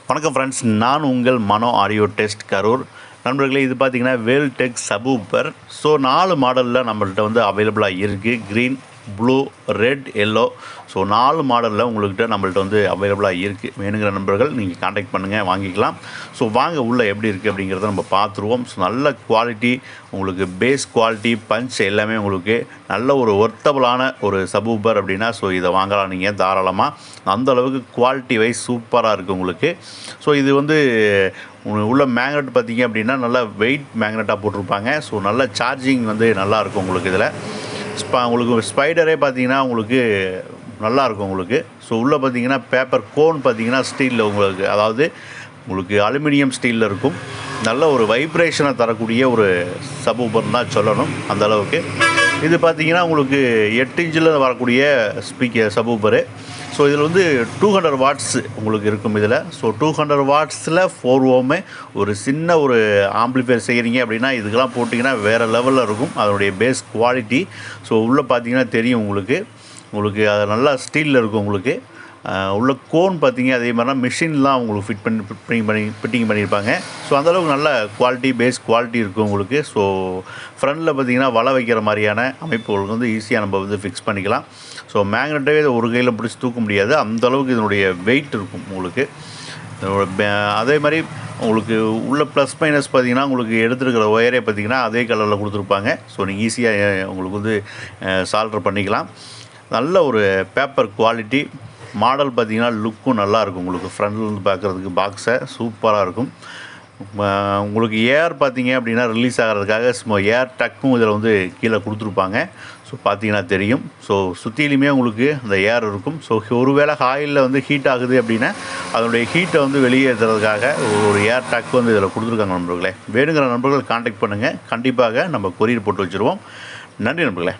வணக்கம் ஃப்ரெண்ட்ஸ், நான் உங்கள் மனோ ஆடியோ டெஸ்ட் கரூர். நண்பர்களே, இது பார்த்தீங்கன்னா worldtech சப்வூஃபர். ஸோ 4 மாடலில் நம்மள்கிட்ட வந்து அவைலபிளாக இருக்குது. Green, blue, red, yellow. So 4 மாடலில் உங்கள்கிட்ட நம்மள்கிட்ட வந்து அவைலபிளாக இருக்குது. வேணுங்கிற நண்பர்கள் நீங்கள் காண்டாக்ட் பண்ணுங்கள், வாங்கிக்கலாம். ஸோ வாங்க உள்ளே எப்படி இருக்குது அப்படிங்கிறத நம்ம பார்த்துருவோம். ஸோ நல்ல குவாலிட்டி, உங்களுக்கு பேஸ் குவாலிட்டி, பஞ்ச் எல்லாமே உங்களுக்கு நல்ல ஒரு ஒர்த்தபுளான ஒரு சப்வூஃபர் அப்படின்னா ஸோ இதை வாங்கலாம் நீங்கள் தாராளமாக. அந்தளவுக்கு குவாலிட்டி வைஸ் சூப்பராக இருக்குது உங்களுக்கு. ஸோ இது வந்து உள்ள மேக்னெட் பார்த்திங்க அப்படின்னா நல்லா வெயிட் மேக்னெட்டாக போட்டிருப்பாங்க. ஸோ நல்ல சார்ஜிங் வந்து நல்லாயிருக்கும் உங்களுக்கு. இதில் உங்களுக்கு ஸ்பைடரே பார்த்திங்கன்னா உங்களுக்கு நல்லாயிருக்கும் உங்களுக்கு. ஸோ உள்ளே பார்த்திங்கன்னா பேப்பர் கோன் பார்த்திங்கன்னா ஸ்டீலில் உங்களுக்கு, அதாவது உங்களுக்கு அலுமினியம் ஸ்டீலில் இருக்கும். நல்ல ஒரு வைப்ரேஷனை தரக்கூடிய ஒரு சப்வூஃபர் தான் சொல்லணும் அந்தளவுக்கு. இது பார்த்திங்கன்னா உங்களுக்கு 8 இன்ச்சில் வரக்கூடிய சப்வூஃபரு. ஸோ இதில் வந்து 200 வாட்ஸ் உங்களுக்கு இருக்கும் இதில். ஸோ 200 வாட்ஸில் 4 ஓமே ஒரு சின்ன ஒரு ஆம்ப்ளிஃபையர் செய்கிறீங்க அப்படின்னா இதுக்கெல்லாம் போட்டிங்கன்னா வேறு லெவலில் இருக்கும் அதனுடைய பேஸ் குவாலிட்டி. ஸோ உள்ளே பார்த்தீங்கன்னா தெரியும் உங்களுக்கு அது நல்லா ஸ்டீலில் இருக்கும் உங்களுக்கு. உள்ள கோன் பார்த்திங்க அதே மாதிரினா மிஷின்லாம் உங்களுக்கு ஃபிட்டிங் பண்ணியிருப்பாங்க. ஸோ அந்தளவுக்கு நல்ல குவாலிட்டி, பேஸ் குவாலிட்டி இருக்கும் உங்களுக்கு. ஸோ ஃப்ரண்டில் பார்த்திங்கன்னா வலை வைக்கிற மாதிரியான அமைப்புகளுக்கு வந்து ஈஸியாக நம்ம வந்து ஃபிக்ஸ் பண்ணிக்கலாம். ஸோ மேக்னெட்டே ஒரு கையில் பிடிச்சி தூக்க முடியாது, அந்தளவுக்கு இதனுடைய வெயிட் இருக்கும் உங்களுக்கு. அதே மாதிரி உங்களுக்கு உள்ள ப்ளஸ் மைனஸ் பார்த்திங்கன்னா உங்களுக்கு எடுத்துருக்கிற ஒயரே பார்த்திங்கன்னா அதே கலரில் கொடுத்துருப்பாங்க. ஸோ நீங்கள் ஈஸியாக உங்களுக்கு வந்து சால்டர் பண்ணிக்கலாம். நல்ல ஒரு பேப்பர் குவாலிட்டி. மாடல் பார்த்திங்கன்னா லுக்கும் நல்லாயிருக்கும் உங்களுக்கு. ஃப்ரண்ட்லேருந்து பார்க்குறதுக்கு பாக்ஸை சூப்பராக இருக்கும். உங்களுக்கு ஏர் பார்த்திங்க அப்படின்னா ரிலீஸ் ஆகிறதுக்காக ஏர் டக்கும் இதில் வந்து கீழே கொடுத்துருப்பாங்க. ஸோ பார்த்திங்கன்னா தெரியும். ஸோ சுற்றிலுமே உங்களுக்கு அந்த ஏர் இருக்கும். ஸோ ஒருவேளை ஆயிலில் வந்து ஹீட் ஆகுது அப்படின்னா அதனுடைய ஹீட்டை வந்து வெளியேற்றுறதுக்காக ஒரு ஏர் டக் வந்து இதில் கொடுத்துருக்காங்க நண்பர்களே. வேணுங்கிற நண்பர்கள் காண்டாக்ட் பண்ணுங்கள், கண்டிப்பாக நம்ம கொரியர் போட்டு வச்சுருவோம். நன்றி நண்பர்களே.